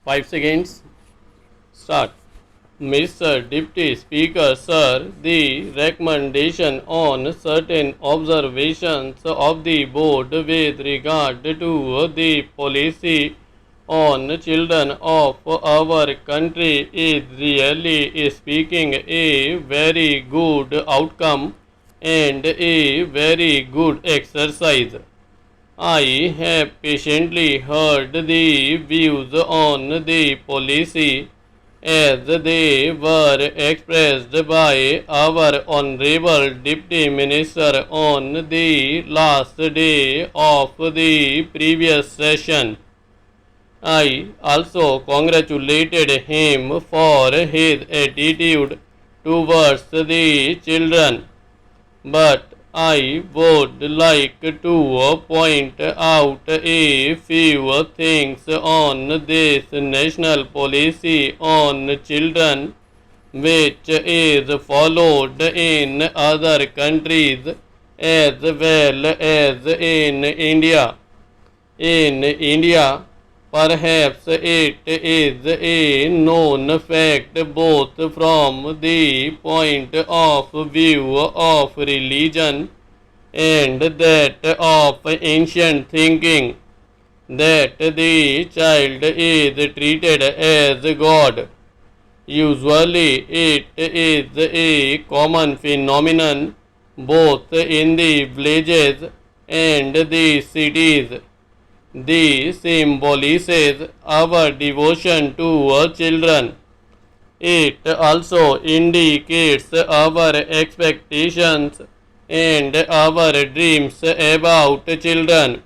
5 seconds. Start. Mr. Deputy Speaker, sir, the recommendation on certain observations of the board with regard to the policy on children of our country is really speaking a very good outcome and a very good exercise. I have patiently heard the views on the policy as they were expressed by our Honorable Deputy Minister on the last day of the previous session. I also congratulated him for his attitude towards the children, but I would like to point out a few things on this national policy on children which is followed in other countries as well as in India. In India, perhaps it is a known fact both from the point of view of religion and that of ancient thinking that the child is treated as God. Usually it is a common phenomenon both in the villages and the cities. This symbolizes our devotion to our children. It also indicates our expectations and our dreams about children.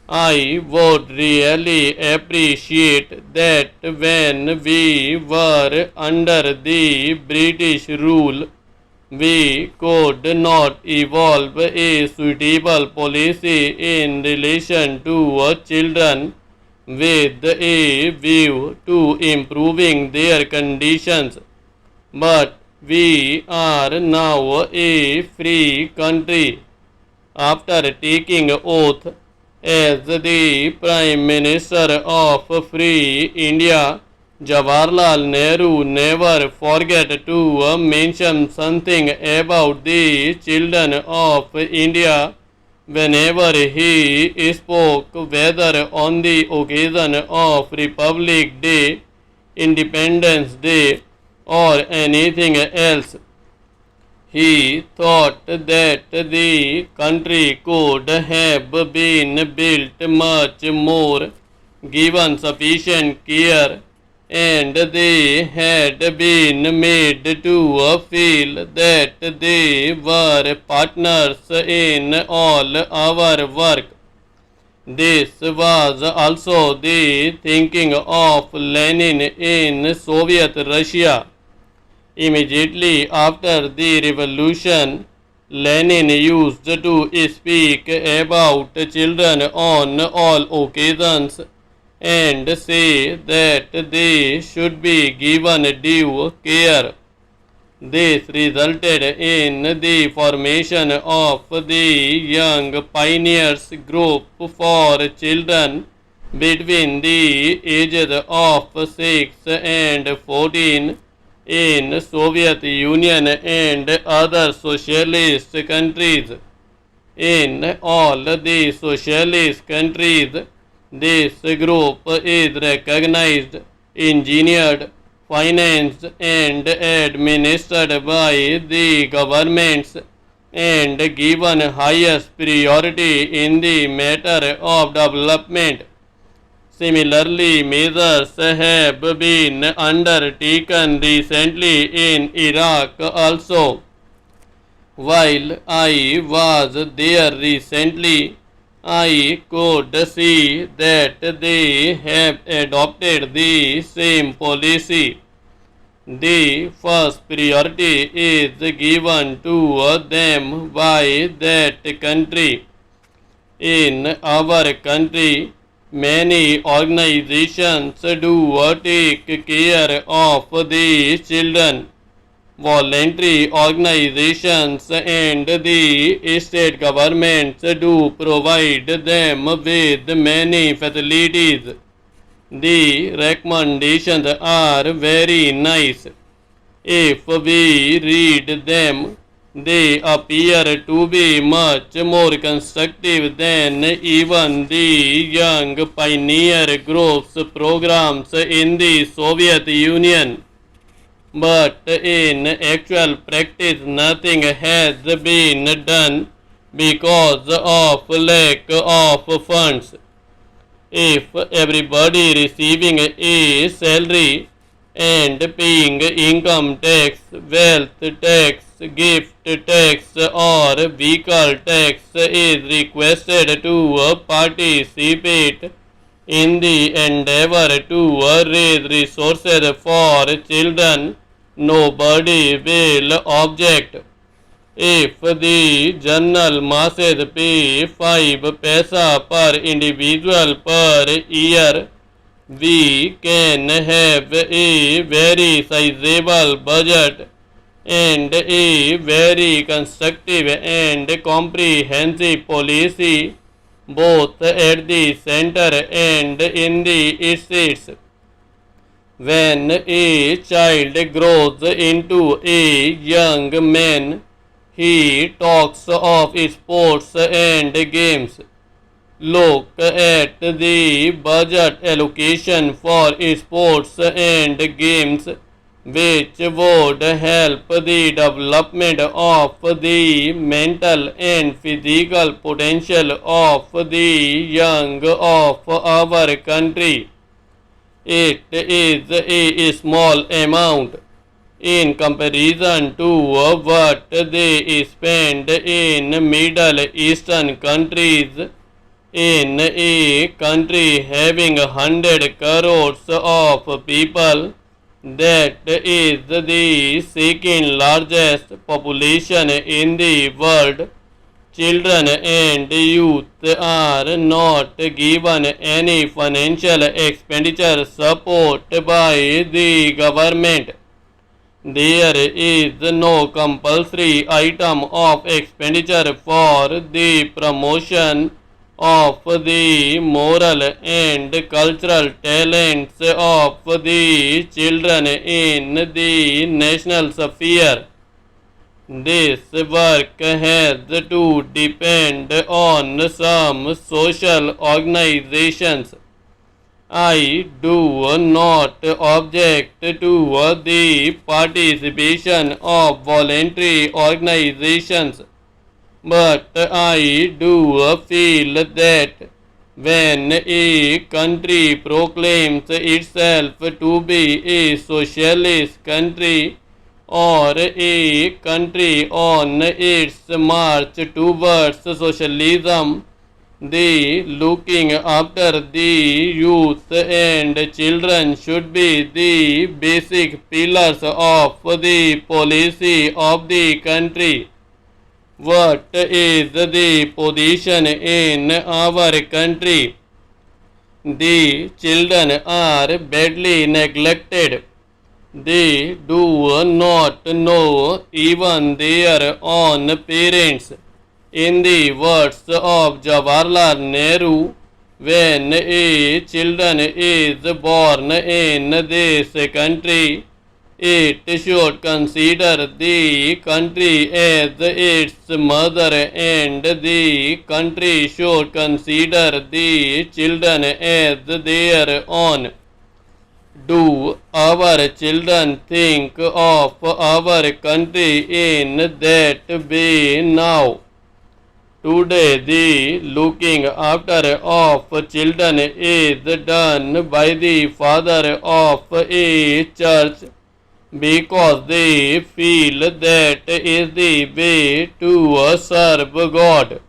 I would really appreciate that when we were under the British rule, we could not evolve a suitable policy in relation to children with a view to improving their conditions. But we are now a free country. After taking oath as the Prime Minister of Free India, Jawaharlal Nehru never forget to mention something about the children of India whenever he spoke, whether on the occasion of Republic Day, Independence Day, or anything else. He thought that the country could have been built much more, given sufficient care, and they had been made to feel that they were partners in all our work. This was also the thinking of Lenin in Soviet Russia. Immediately after the revolution, Lenin used to speak about children on all occasions and say that they should be given due care. This resulted in the formation of the Young Pioneers Group for children between the ages of 6 and 14 in Soviet Union and other socialist countries. In all the socialist countries, this group is recognized, engineered, financed and administered by the governments and given highest priority in the matter of development. Similarly, measures have been undertaken recently in Iraq also. While I was there recently, I could see that they have adopted the same policy. The first priority is given to them by that country. In our country, many organizations do take care of the children. Voluntary organizations and the state governments do provide them with many facilities. The recommendations are very nice. If we read them, they appear to be much more constructive than even the young pioneer groups programs in the Soviet Union. But in actual practice, nothing has been done because of lack of funds. If everybody receiving a salary and paying income tax, wealth tax, gift tax or vehicle tax is requested to participate in the endeavor to raise resources for children, nobody will object. If the general masses pay 5 paisa per individual per year, we can have a very sizable budget and a very constructive and comprehensive policy both at the center and in the states. When a child grows into a young man, he talks of sports and games. Look at the budget allocation for sports and games, which would help the development of the mental and physical potential of the young of our country. It is a small amount in comparison to what they spend in Middle Eastern countries. In a country having 100 crores of people, that is the second largest population in the world, children and youth are not given any financial expenditure support by the government. There is no compulsory item of expenditure for the promotion of the moral and cultural talents of the children in the national sphere. This work has to depend on some social organizations. I do not object to the participation of voluntary organizations, but I do feel that when a country proclaims itself to be a socialist country or a country on its march towards socialism, the looking after the youth and children should be the basic pillars of the policy of the country. What is the position in our country? The children are badly neglected. They do not know even their own parents. In the words of Jawaharlal Nehru, when a children is born in this country, it should consider the country as its mother and the country should consider the children as their own. Do our children think of our country in that way now? Today the looking after of children is done by the father of a church because they feel that is the way to serve God.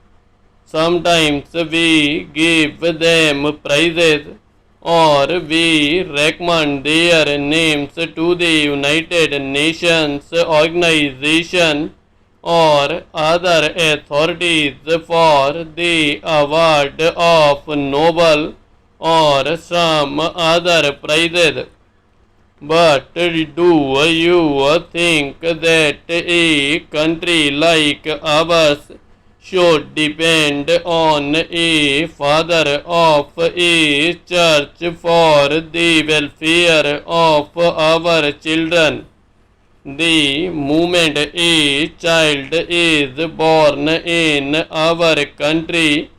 Sometimes we give them prizes or we recommend their names to the United Nations organization or other authorities for the award of Nobel or some other prizes. But do you think that a country like ours should depend on a father of a church for the welfare of our children. The moment a child is born in our country,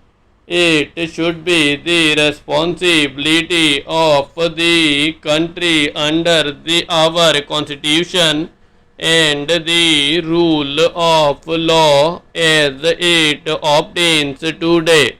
it should be the responsibility of the country under our constitution and the rule of law as it obtains today.